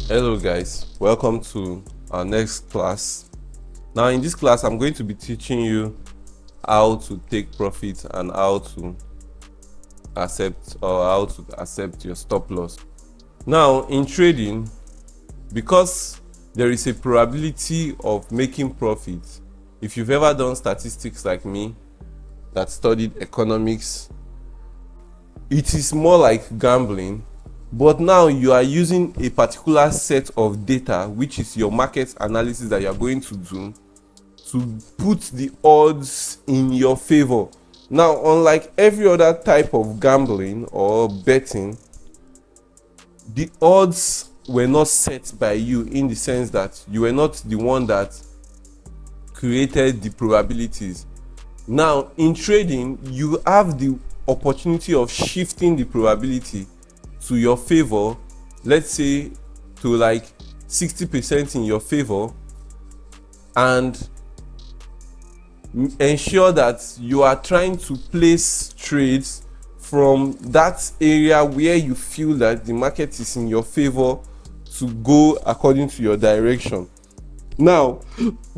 Hello guys, welcome to our next class. Now in this class I'm going to be teaching you how to take profit and how to accept your stop loss. Now in trading, because there is a probability of making profit, if you've ever done statistics like me that studied economics, it is more like gambling. But now you are using a particular set of data, which is your market analysis that you are going to do, to put the odds in your favor. Now, unlike every other type of gambling or betting, the odds were not set by you, in the sense that you were not the one that created the probabilities. Now, in trading, you have the opportunity of shifting the probability to your favor, let's say to like 60% in your favor, and ensure that you are trying to place trades from that area where you feel that the market is in your favor to go according to your direction. Now,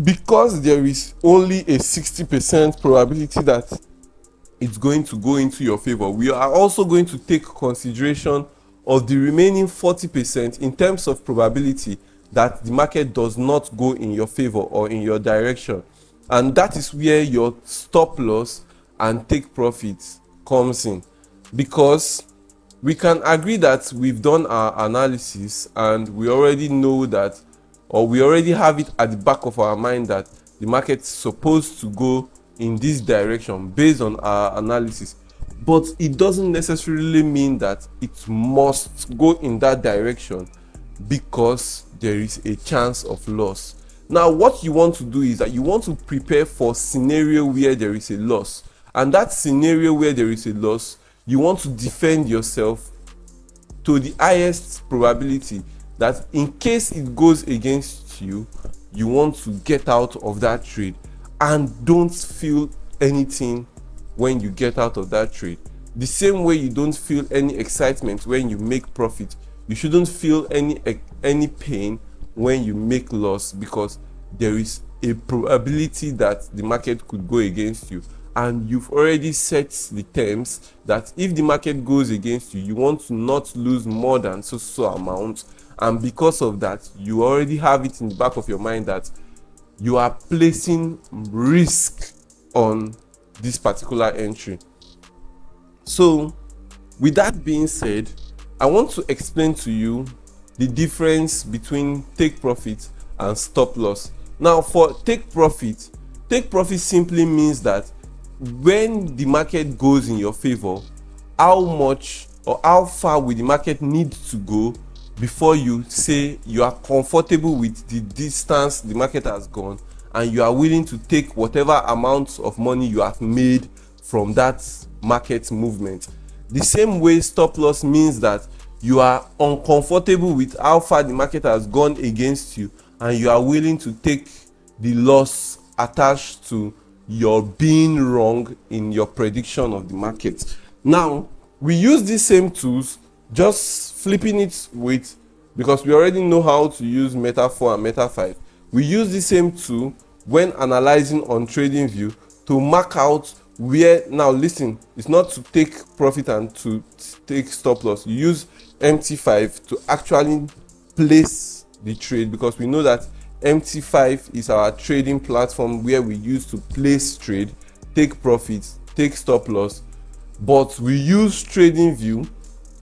because there is only a 60% probability that it's going to go into your favor, we are also going to take consideration of the remaining 40% in terms of probability that the market does not go in your favor or in your direction. And that is where your stop loss and take profit comes in, because we can agree that we've done our analysis and we already know that, or we already have it at the back of our mind that the market is supposed to go in this direction based on our analysis. But it doesn't necessarily mean that it must go in that direction, because there is a chance of loss. Now, what you want to do is that you want to prepare for scenario where there is a loss, and that scenario where there is a loss, you want to defend yourself to the highest probability that in case it goes against you, you want to get out of that trade, and don't feel anything when you get out of that trade. The same way you don't feel any excitement when you make profit, you shouldn't feel any pain when you make loss, because there is a probability that the market could go against you, and you've already set the terms that if the market goes against you, you want to not lose more than so amount. And because of that, you already have it in the back of your mind that you are placing risk on this particular entry. So with that being said, I want to explain to you the difference between take profit and stop loss. Now, for take profit simply means that when the market goes in your favor, how much or how far will the market need to go before you say you are comfortable with the distance the market has gone, and you are willing to take whatever amount of money you have made from that market movement. The same way stop loss means that you are uncomfortable with how far the market has gone against you, and you are willing to take the loss attached to your being wrong in your prediction of the market. Now, we use these same tools, just flipping it with, because we already know how to use Meta 4 and Meta 5. We use the same tool when analyzing on TradingView to mark out where, now listen, it's not to take profit and to take stop loss. You use MT5 to actually place the trade, because we know that MT5 is our trading platform where we use to place trade, take profits, take stop loss. But we use TradingView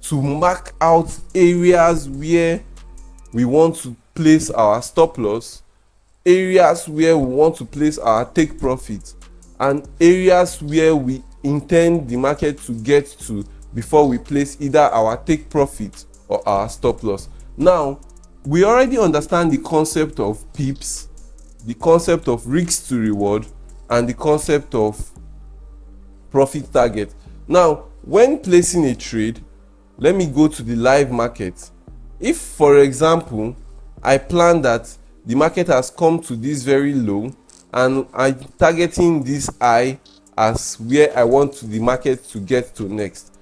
to mark out areas where we want to place our stop loss, areas where we want to place our take profit, and areas where we intend the market to get to before we place either our take profit or our stop loss. Now, we already understand the concept of pips, the concept of risk to reward, and the concept of profit target. Now, when placing a trade, let me go to the live market. If, for example, I plan that the market has come to this very low and I'm targeting this high as where I want the market to get to next.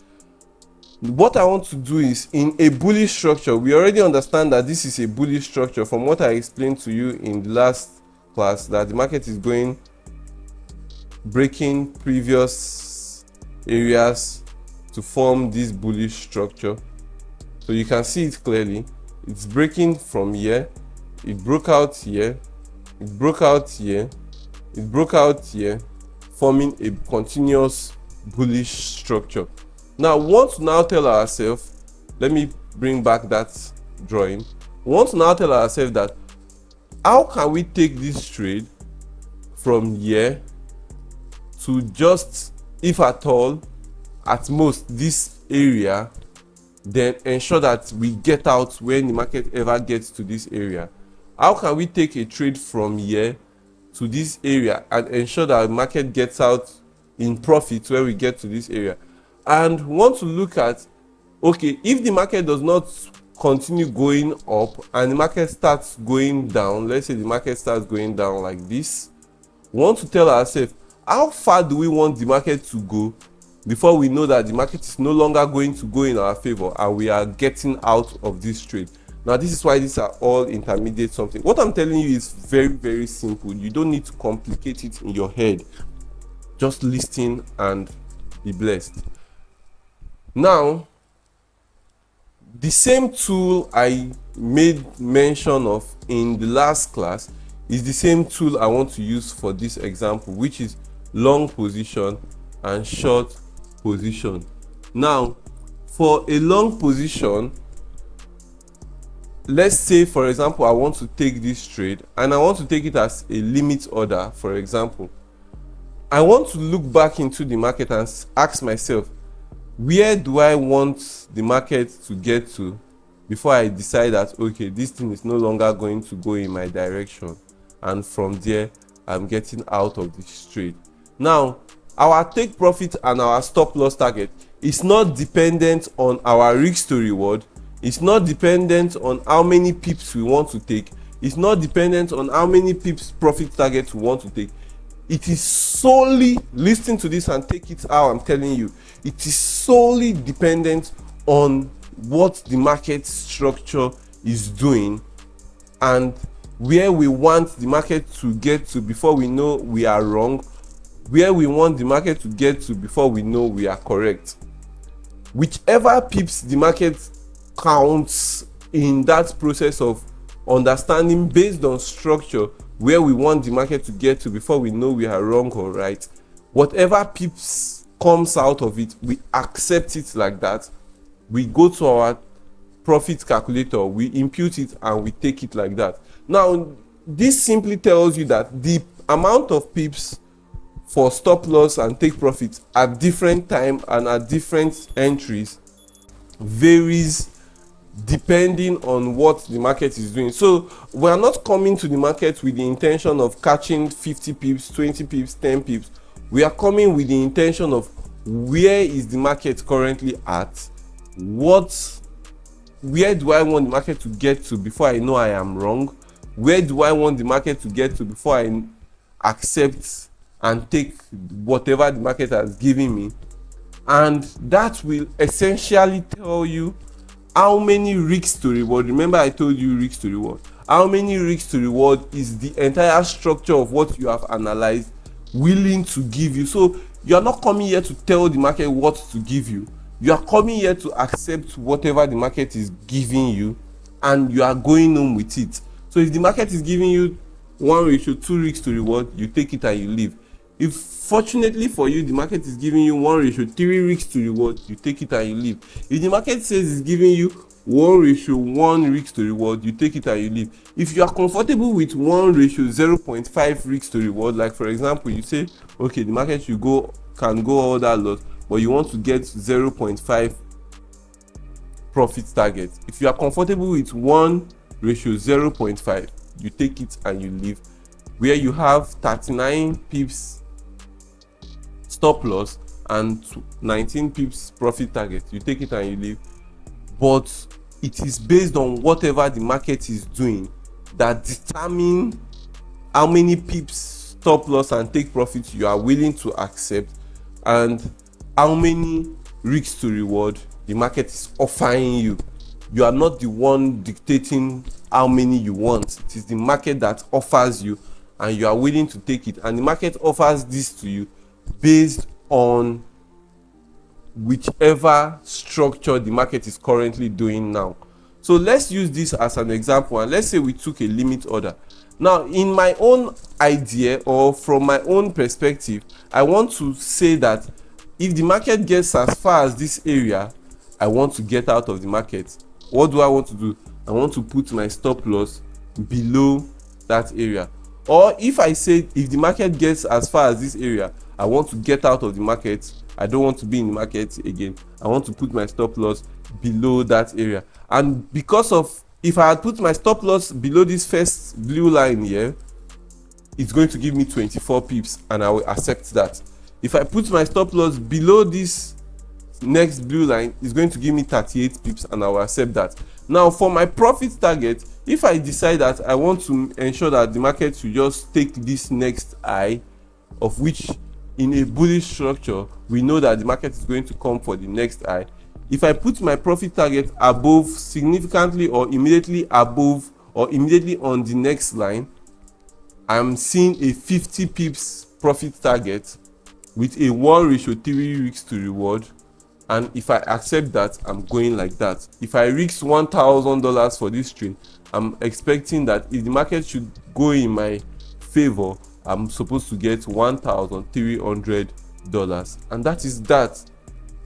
What I want to do is, in a bullish structure, we already understand that this is a bullish structure from what I explained to you in the last class, that the market is going breaking previous areas to form this bullish structure. So you can see it clearly. It's breaking from here, it broke out here, it broke out here, it broke out here, forming a continuous bullish structure. Now we want to now tell ourselves, let me bring back that drawing. We want to now tell ourselves that how can we take this trade from here to just, if at all, at most this area, then ensure that we get out when the market ever gets to this area. How can we take a trade from here to this area and ensure that the market gets out in profit when we get to this area? And we want to look at, okay, if the market does not continue going up and the market starts going down, let's say the market starts going down like this, we want to tell ourselves, how far do we want the market to go before we know that the market is no longer going to go in our favor and we are getting out of this trade? Now this is why these are all intermediate something. What I'm telling you is very, very simple. You don't need to complicate it in your head. Just listen and be blessed. Now, the same tool I made mention of in the last class is the same tool I want to use for this example, which is long position and short position. Now, for a long position, let's say for example I want to take this trade and I want to take it as a limit order. For example, I want to look back into the market and ask myself, where do I want the market to get to before I decide that, okay, this thing is no longer going to go in my direction, and from there I'm getting out of this trade. Now, our take profit and our stop loss target is not dependent on our risk to reward. It's not dependent on how many pips we want to take. It's not dependent on how many pips profit target we want to take. It is solely, listen to this and take it how I'm telling you, it is solely dependent on what the market structure is doing and where we want the market to get to before we know we are wrong, where we want the market to get to before we know we are correct. Whichever pips the market counts in that process of understanding based on structure where we want the market to get to before we know we are wrong or right, whatever pips comes out of it, we accept it like that. We go to our profit calculator, we impute it and we take it like that. Now this simply tells you that the amount of pips for stop loss and take profit at different time and at different entries varies depending on what the market is doing. So we are not coming to the market with the intention of catching 50 pips, 20 pips, 10 pips. We are coming with the intention of where is the market currently at, where do I want the market to get to before I know I am wrong, where do I want the market to get to before I accept and take whatever the market has given me. And that will essentially tell you how many risks to reward. Remember I told you risks to reward. How many risks to reward is the entire structure of what you have analyzed willing to give you. So you are not coming here to tell the market what to give you. You are coming here to accept whatever the market is giving you and you are going on with it. So if the market is giving you 1:2 risks to reward, you take it and you leave. If fortunately for you the market is giving you 1:3 risks to reward, you take it and you leave. If the market says it's giving you 1:1 risks to reward, you take it and you leave. If you are comfortable with 1:0.5 risks to reward, like for example you say, okay, the market can go all that lot, but you want to get 0.5 profit target. If you are comfortable with 1:0.5, you take it and you leave. Where you have 39 pips stop loss and 19 pips profit target, you take it and you leave. But it is based on whatever the market is doing that determine how many pips stop loss and take profit you are willing to accept and how many risks to reward the market is offering you. You are not the one dictating how many you want. It is the market that offers you, and you are willing to take it, and the market offers this to you based on whichever structure the market is currently doing now. So let's use this as an example, and let's say we took a limit order. Now, in my own idea, or from my own perspective, I want to say that if the market gets as far as this area, I want to get out of the market. What do I want to do? I want to put my stop loss below that area. Or if I say if the market gets as far as this area, I want to get out of the market. I don't want to be in the market again. I want to put my stop loss below that area. And because of, if I had put my stop loss below this first blue line here, it's going to give me 24 pips, and I will accept that. If I put my stop loss below this next blue line, it's going to give me 38 pips, and I will accept that. Now, for my profit target, if I decide that I want to ensure that the market should just take this next high, of which in a bullish structure we know that the market is going to come for the next high, if I put my profit target above, significantly or immediately above or immediately on the next line, I'm seeing a 50 pips profit target with a 1:3 risk to reward. And if I accept that, I'm going like that. If I risk $1,000 for this trade, I'm expecting that if the market should go in my favor, I'm supposed to get $1,300, and that is that.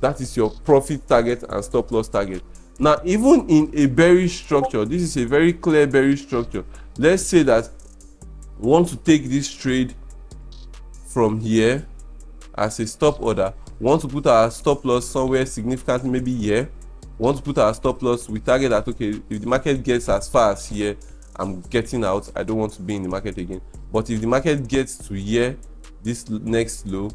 That is your profit target and stop loss target. Now, even in a bearish structure, this is a very clear bearish structure. Let's say that we want to take this trade from here as a stop order. We want to put our stop loss somewhere significant, maybe here. We want to put our stop loss. We target that, okay, if the market gets as far as here, I'm getting out. I don't want to be in the market again. But if the market gets to here, this next low,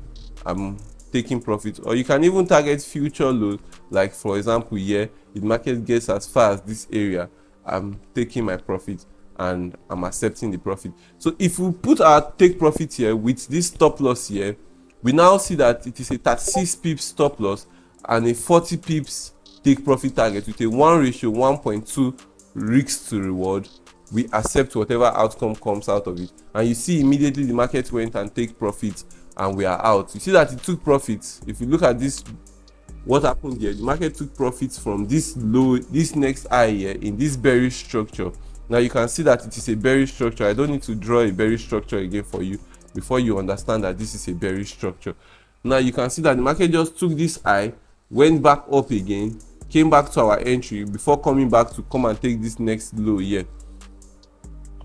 I'm taking profit. Or you can even target future lows, like for example here, if the market gets as far as this area, I'm taking my profit and I'm accepting the profit. So if we put our take profit here with this stop loss here, we now see that it is a 36 pips stop loss and a 40 pips take profit target with a 1:1.2 risk to reward. We accept whatever outcome comes out of it, and you see immediately the market went and take profit, and we are out. You see that it took profits. If you look at this, what happened here, the market took profits from this low, this next high here in this bearish structure. Now you can see that it is a bearish structure. I don't need to draw a bearish structure again for you before you understand that this is a bearish structure. Now you can see that the market just took this high, went back up again, came back to our entry before coming back to come and take this next low here.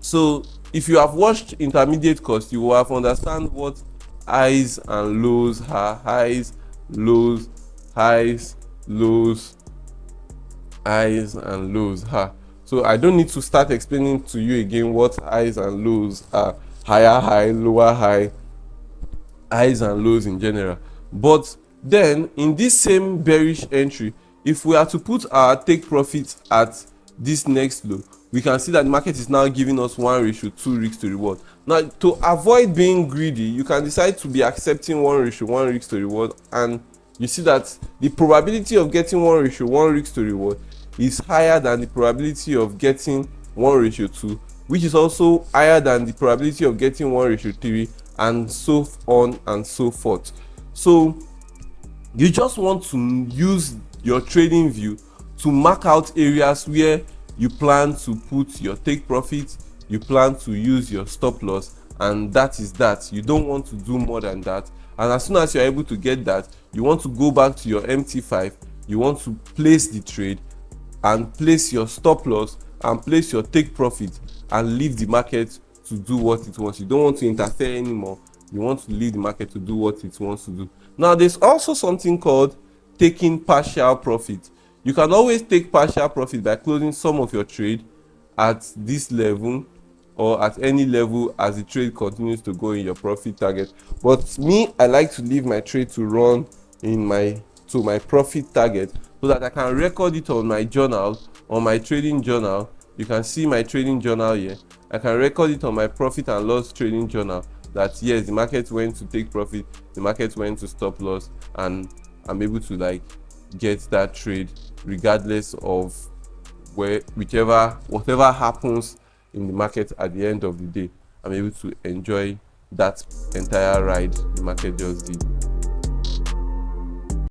So if you have watched intermediate course, you will have understand what highs and lows are. Highs, lows, highs, lows, highs and lows are. So I don't need to start explaining to you again what highs and lows are. Higher high, lower high, highs and lows in general. But then in this same bearish entry, if we are to put our take profit at this next low, we can see that the market is now giving us 1:2 risk to reward. Now, to avoid being greedy, you can decide to be accepting 1:1 risk to reward, and you see that the probability of getting 1:1 risk to reward is higher than the probability of getting 1:2, which is also higher than the probability of getting 1:3, and so on and so forth. So you just want to use your trading view to mark out areas where you plan to put your take profit, you plan to use your stop loss, and that is that. You don't want to do more than that. And as soon as you're able to get that, you want to go back to your MT5, you want to place the trade and place your stop loss and place your take profit and leave the market to do what it wants. You don't want to interfere anymore. You want to leave the market to do what it wants to do. Now, there's also something called taking partial profit. You can always take partial profit by closing some of your trade at this level or at any level as the trade continues to go in your profit target. But me, I like to leave my trade to run in my profit target so that I can record it on my journal, on my trading journal. You can see my trading journal here. I can record it on my profit and loss trading journal that yes, the market went to take profit, the market went to stop loss, and I'm able to like get that trade regardless of whatever happens in the market. At the end of the day, I'm able to enjoy that entire ride the market just did.